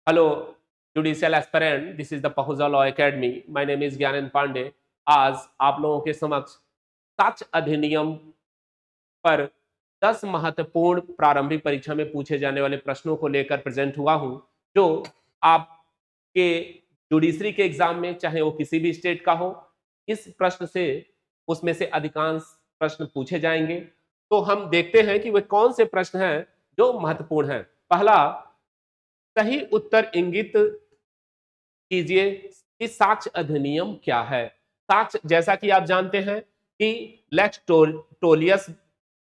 Hello judicial aspirant, this is the Pahuja law academy. My name is Gyanendra Pandey. आज आप लोगों के समक्ष साक्ष्य अधिनियम पर 10 महत्वपूर्ण प्रारंभिक परीक्षा में पूछे जाने वाले प्रश्नों को लेकर प्रेजेंट हुआ हूं, जो आपके जुडिशरी के एग्जाम में, चाहे वो किसी भी स्टेट का हो, इस प्रश्न से उसमें से अधिकांश प्रश्न पूछे जाएंगे। तो हम देखते हैं कि वे कौन से प्रश्न हैं जो महत्वपूर्ण हैं। पहला, सही उत्तर इंगित कीजिए कि साक्ष्य अधिनियम क्या है। साक्ष्य, जैसा कि आप जानते हैं कि लेक्स टोलियस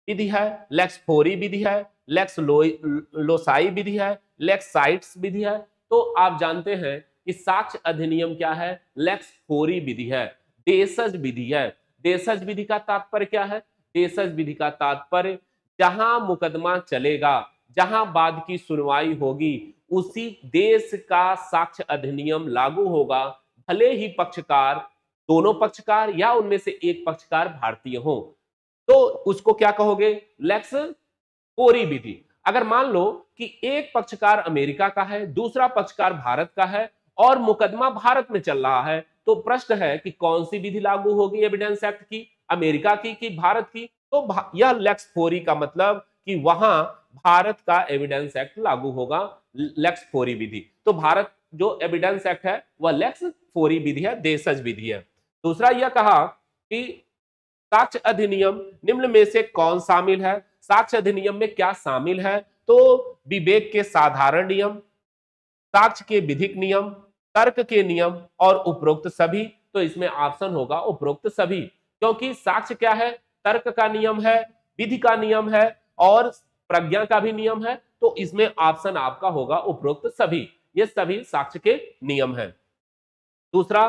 विधि है, लेक्स फोरी विधि है, लेक्स लोसाई विधि है, लेक्स साइट्स विधि है। तो आप जानते हैं कि साक्ष्य अधिनियम क्या है? लेक्स फोरी विधि है, देशज विधि है। देशज विधि का तात्पर्य क्या है? देशज विधि का तात्पर्य जहां मुकदमा चलेगा, जहां बाद की सुनवाई होगी, उसी देश का साक्ष्य अधिनियम लागू होगा, भले ही पक्षकार, दोनों पक्षकार या उनमें से एक पक्षकार भारतीय हो। तो उसको क्या कहोगे? लेक्स कोरी विधि। अगर मान लो कि एक पक्षकार अमेरिका का है, दूसरा पक्षकार भारत का है और मुकदमा भारत में चल रहा है, तो प्रश्न है कि कौन सी विधि लागू होगी एविडेंस एक्ट की, अमेरिका की कि भारत की? तो यह लेक्स फोरी का मतलब कि वहां भारत का एविडेंस एक्ट लागू होगा, लेक्स फोरी विधि। तो भारत जो एविडेंस एक्ट है वह लेक्स फोरी विधि है, देशज विधि है। दूसरा यह कहा कि साक्ष्य अधिनियम निम्न में से कौन शामिल है? साक्ष्य अधिनियम में क्या शामिल है? तो विवेक के साधारण नियम, साक्ष्य के विधिक नियम, तर्क के नियम और उपरोक्त सभी। तो इसमें ऑप्शन होगा उपरोक्त सभी, क्योंकि साक्ष्य क्या है? तर्क का नियम है, विधि का नियम है और प्रज्ञा का भी नियम है। तो इसमें ऑप्शन आपका होगा उपरोक्त सभी। ये सभी साक्ष्य के नियम है। दूसरा,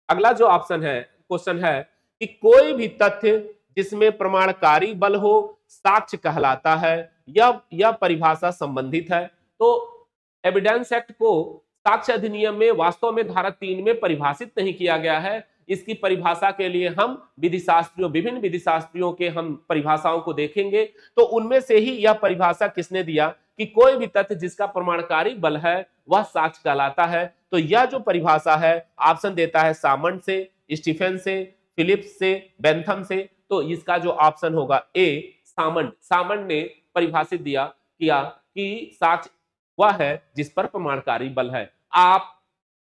अगला जो ऑप्शन है, क्वेश्चन है कि कोई भी तथ्य जिसमें प्रमाणकारी बल हो साक्ष्य कहलाता है। यह परिभाषा संबंधित है। तो एविडेंस एक्ट को साक्ष्य अधिनियम में वास्तव में धारा 3 में परिभाषित नहीं किया गया है। इसकी परिभाषा के लिए हम विधिशास्त्रियों, विभिन्न विधिशास्त्रियों के हम परिभाषाओं को देखेंगे। तो उनमें से ही यह परिभाषा किसने दिया कि कोई भी तथ्य जिसका प्रमाणकारी बल है वह साक्ष्य कहलाता है। तो यह जो परिभाषा है, ऑप्शन देता है सामंड से, स्टीफन से, फिलिप्स से, बेंथम से। तो इसका जो ऑप्शन होगा ए, सामंड। सामंड ने परिभाषित किया कि साक्ष्य वह है जिस पर प्रमाणकारी बल है। आप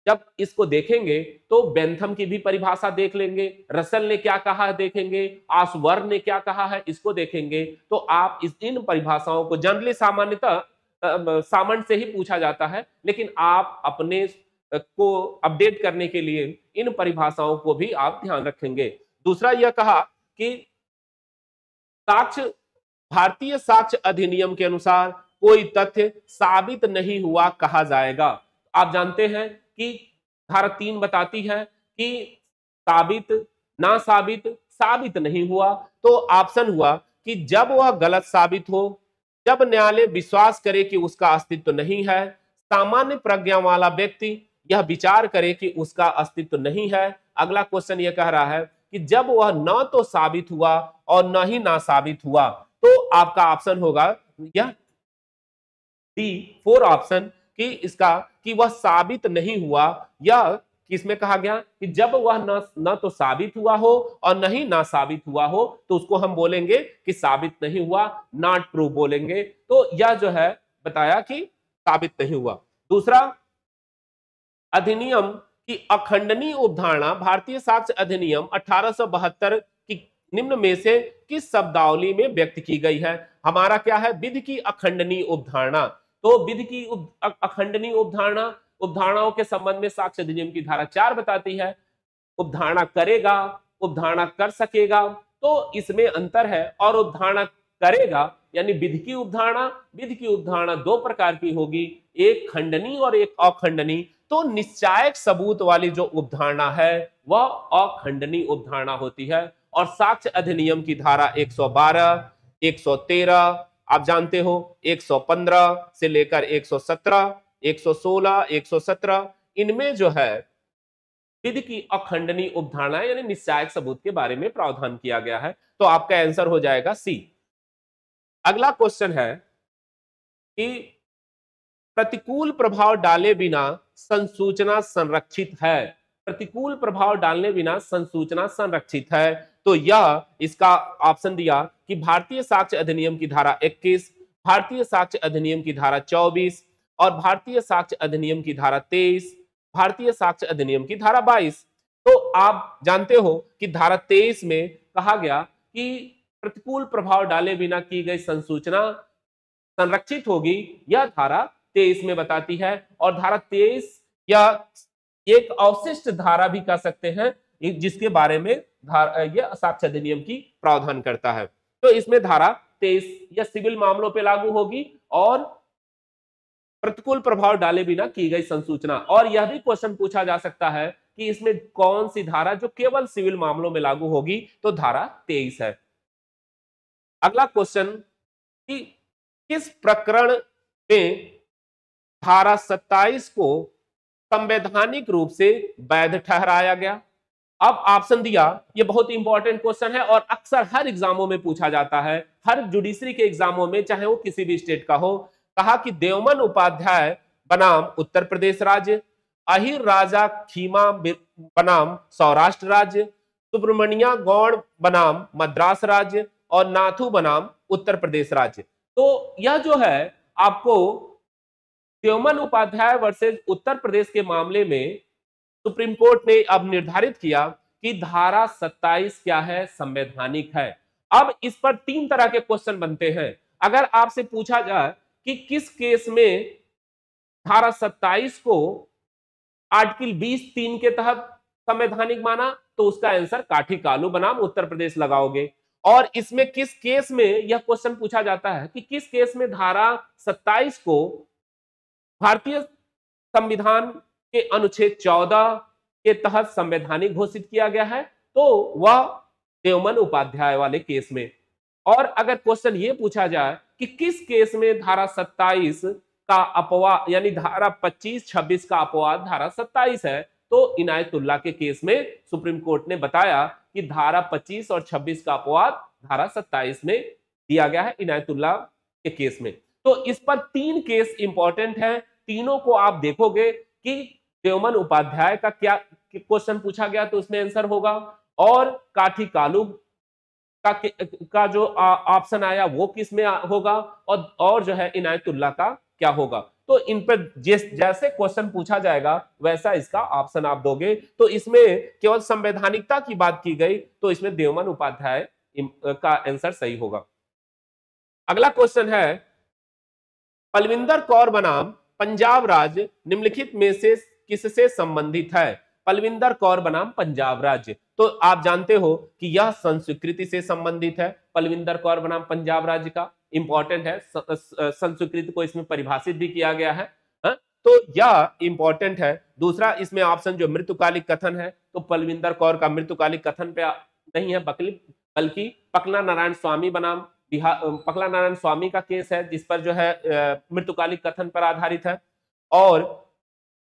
जब इसको देखेंगे तो बेंथम की भी परिभाषा देख लेंगे, रसल ने क्या कहा है देखेंगे, आसवर्न ने क्या कहा है इसको देखेंगे। तो आप इन परिभाषाओं को जनरली सामान्यतः सामान्य से ही पूछा जाता है, लेकिन आप अपने को अपडेट करने के लिए इन परिभाषाओं को भी आप ध्यान रखेंगे। दूसरा यह कहा कि साक्ष्य, भारतीय साक्ष्य अधिनियम के अनुसार कोई तथ्य साबित नहीं हुआ कहा जाएगा। आप जानते हैं कि धारा 3 बताती है कि साबित, ना साबित, साबित नहीं हुआ। तो ऑप्शन हुआ कि जब वह गलत साबित हो, जब न्यायालय विश्वास करे कि उसका अस्तित्व नहीं है, सामान्य प्रज्ञा वाला व्यक्ति यह विचार करे कि उसका अस्तित्व नहीं है। अगला क्वेश्चन यह कह रहा है कि जब वह न तो साबित हुआ और न ही ना साबित हुआ। तो आपका ऑप्शन होगा यह डी, 4 ऑप्शन, कि इसका कि वह साबित नहीं हुआ। यह किसमें कहा गया कि जब वह न तो साबित हुआ हो और न ही ना साबित हुआ हो, तो उसको हम बोलेंगे कि साबित नहीं हुआ, नॉट प्रूव बोलेंगे। तो यह जो है बताया कि साबित नहीं हुआ। दूसरा, अधिनियम की अखंडनीय उपधारणा, भारतीय साक्ष्य अधिनियम 1872 की निम्न में से किस शब्दावली में व्यक्त की गई है? हमारा क्या है? विधि की अखंडनीय उपधारणा। तो विधि की अखंडनीय उपधारणा, उपधारणाओं के संबंध में साक्ष्य अधिनियम की धारा 4 बताती है। उपधारणा करेगा, उपधारणा कर सकेगा, तो इसमें अंतर है। और उपधारणा करेगा यानी विधि की उपधारणा, विधि की उपधारणा दो प्रकार की होगी, एक खंडनी और एक अखंडनी। तो निश्चायक सबूत वाली जो उपधारणा है वह अखंडनी उपधारणा होती है। और साक्ष्य अधिनियम की धारा 112, 113, आप जानते हो 115 से लेकर 117, 116, 117, इनमें जो है विधि की अखंडनी उपधारणा यानी निश्चायक सबूत के बारे में प्रावधान किया गया है। तो आपका आंसर हो जाएगा सी। अगला क्वेश्चन है कि प्रतिकूल प्रभाव डाले बिना संसूचना संरक्षित है। प्रतिकूल प्रभाव डालने बिना संसूचना संरक्षित है। तो यह इसका ऑप्शन दिया कि भारतीय साक्ष्य अधिनियम की धारा 21, भारतीय साक्ष्य अधिनियम की धारा 24 और भारतीय साक्ष्य अधिनियम की धारा 23, भारतीय साक्ष्य अधिनियम की धारा 22। तो आप जानते हो कि धारा 23 में कहा गया कि प्रतिकूल प्रभाव डाले बिना की गई संसूचना संरक्षित होगी, यह धारा 23 में बताती है। और धारा 23 या एक अवशिष्ट धारा भी कह सकते हैं, जिसके बारे में यह साक्ष्य अधिनियम की प्रावधान करता है। तो इसमें धारा 23 यह सिविल मामलों पे लागू होगी और प्रतिकूल प्रभाव डाले बिना की गई संसूचना। और यह भी क्वेश्चन पूछा जा सकता है कि इसमें कौन सी धारा जो केवल सिविल मामलों में लागू होगी, तो धारा 23 है। अगला क्वेश्चन कि किस प्रकरण में धारा 27 को संवैधानिक रूप से वैध ठहराया गया? अब ऑप्शन दिया, ये बहुत इंपॉर्टेंट क्वेश्चन है और अक्सर हर एग्जामों में पूछा जाता है, हर जुडिशरी के एग्जामों में, चाहे वो किसी भी स्टेट का हो। कहा कि देवमन उपाध्याय बनाम उत्तर प्रदेश राज्य, अहिर राजा खीमा बनाम सौराष्ट्र राज्य, सुब्रमण्या गौड़ बनाम मद्रास राज्य और नाथू बनाम उत्तर प्रदेश राज्य। तो यह जो है आपको देवमन उपाध्याय वर्सेस उत्तर प्रदेश के मामले में सुप्रीम कोर्ट ने अब निर्धारित किया कि धारा 27 क्या है, संवैधानिक है। अब इस पर 3 तरह के क्वेश्चन बनते हैं। अगर आपसे पूछा जाए कि किस केस में धारा 27 को आर्टिकल 20(3) के तहत संवैधानिक माना, तो उसका आंसर काठी कालू बनाम उत्तर प्रदेश लगाओगे। और इसमें किस केस में यह क्वेश्चन पूछा जाता है कि किस केस में धारा 27 को भारतीय संविधान के अनुच्छेद 14 के तहत संवैधानिक घोषित किया गया है, तो वह देवमन उपाध्याय वाले केस में। और अगर क्वेश्चन ये पूछा जाए कि किस केस में धारा 27 का अपवाद यानी धारा 25-26 का अपवाद धारा 27 है, तो इनायतुल्लाह के केस में सुप्रीम कोर्ट ने बताया कि धारा 25 और 26 का अपवाद धारा 27 में दिया गया है इनायतुल्लाह के केस में। तो इस पर 3 केस इंपॉर्टेंट हैं, तीनों को आप देखोगे कि देवमन उपाध्याय का क्या क्वेश्चन पूछा गया तो उसमें आंसर होगा, और काठी कालू का जो ऑप्शन आया वो किस में होगा, और जो है इनायतुल्लाह का क्या होगा। तो इन पर जैसे क्वेश्चन पूछा जाएगा वैसा इसका ऑप्शन आप दोगे। तो इसमें केवल संवैधानिकता की बात की गई, तो इसमें देवमन उपाध्याय का आंसर सही होगा। अगला क्वेश्चन है, पलविंदर कौर बनाम पंजाब राज्य निम्नलिखित में से किससे संबंधित है? पलविंदर कौर बनाम पंजाब राज्य, तो आप जानते हो कि यह संस्कृति से संबंधित है। पलविंदर कौर बनाम पंजाब राज्य का इंपॉर्टेंट है, संस्कृति को इसमें परिभाषित भी किया गया है, तो यह इंपॉर्टेंट है। दूसरा इसमें ऑप्शन जो मृत्युकालिक कथन है, तो पलविंदर कौर का मृत्युकालिक कथन पे नहीं है, बल्कि पकला नारायण स्वामी बनाम पकला नारायण स्वामी का केस है, जिस पर जो है मृत्युकालिक कथन पर आधारित है। और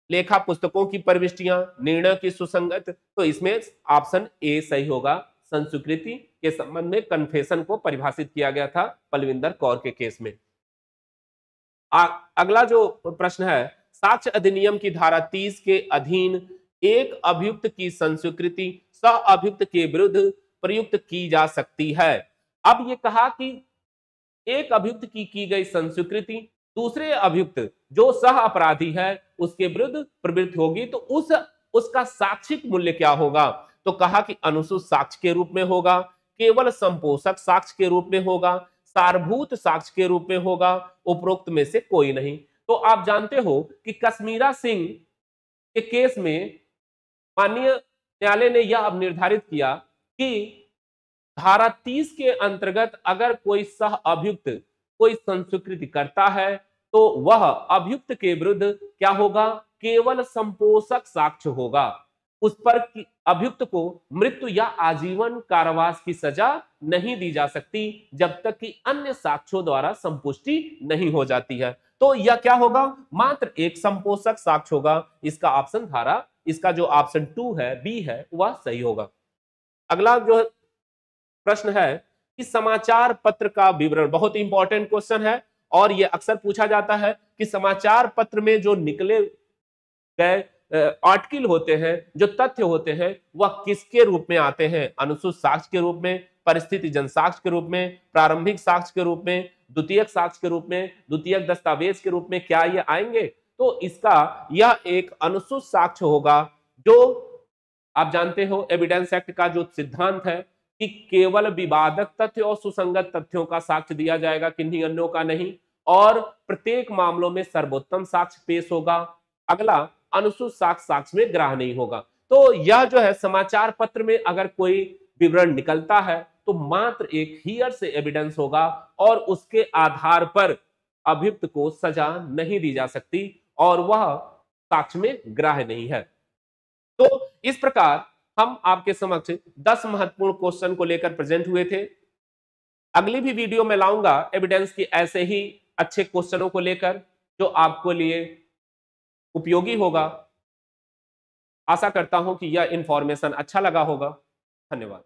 लेखा पुस्तकों की प्रविष्टियां, निर्णय की सुसंगत, तो इसमें ऑप्शन ए सही होगा। संस्कृति के संबंध में कन्फेशन को परिभाषित किया गया था पलविंदर कौर के केस में। अगला जो प्रश्न है, साक्ष्य अधिनियम की धारा 30 के अधीन एक अभियुक्त की संस्कृति सह अभियुक्त के विरुद्ध प्रयुक्त की जा सकती है। अब ये कहा कि एक अभियुक्त की गई संस्कृति दूसरे अभियुक्त जो सह अपराधी है उसके विरुद्ध प्रवृत्त होगी, तो उसका साक्षिक मूल्य क्या होगा? तो कहा कि अनुसूत साक्ष्य के रूप में होगा, केवल संपोषक साक्ष्य के रूप में होगा, सारभूत साक्ष्य के रूप में होगा, उपरोक्त में से कोई नहीं। तो आप जानते हो कि कश्मीरा सिंह के केस में माननीय न्यायालय ने यह अब निर्धारित किया कि धारा 30 के अंतर्गत अगर कोई सह अभियुक्त कोई संस्कृति करता है तो वह अभियुक्त के विरुद्ध क्या होगा? केवल संपोषक साक्ष्य होगा। उस पर अभियुक्त को मृत्यु या आजीवन कारावास की सजा नहीं दी जा सकती जब तक कि अन्य साक्ष्यों द्वारा संपुष्टि नहीं हो जाती है। तो यह क्या होगा? मात्र एक संपोषक साक्ष्य होगा। इसका ऑप्शन धारा, इसका जो ऑप्शन 2 है, बी है, वह सही होगा। अगला जो प्रश्न है कि समाचार पत्र का विवरण, बहुत इंपॉर्टेंट क्वेश्चन है और यह अक्सर पूछा जाता है कि समाचार पत्र में जो निकले गए आर्टिकल होते हैं, जो तथ्य होते हैं, वह किसके रूप में आते हैं? अनुसूचित साक्ष्य के रूप में, परिस्थिति जनसाक्ष्य के रूप में, प्रारंभिक साक्ष्य के रूप में, द्वितीयक साक्ष्य के रूप में, द्वितीयक दस्तावेज के रूप में, क्या ये आएंगे? तो इसका यह एक अनुसूचित साक्ष्य होगा, जो आप जानते हो एविडेंस एक्ट का जो सिद्धांत है कि केवल विवादक तथ्य और सुसंगत तथ्यों का साक्ष्य दिया जाएगा, किन्हीं अन्यों का नहीं, और प्रत्येक मामलों में सर्वोत्तम साक्ष्य पेश होगा। अगला, अनुसूचित साक्ष्य में ग्राह्य नहीं होगा। तो यह जो है समाचार पत्र में अगर कोई विवरण निकलता है तो मात्र एक हियर से एविडेंस होगा और उसके आधार पर अभियुक्त को सजा नहीं दी जा सकती और वह साक्ष्य में ग्राह्य नहीं है। तो इस प्रकार हम आपके समक्ष 10 महत्वपूर्ण क्वेश्चन को लेकर प्रेजेंट हुए थे। अगली भी वीडियो में लाऊंगा एविडेंस की ऐसे ही अच्छे क्वेश्चनों को लेकर, जो आपको लिए उपयोगी होगा। आशा करता हूं कि यह इंफॉर्मेशन अच्छा लगा होगा। धन्यवाद।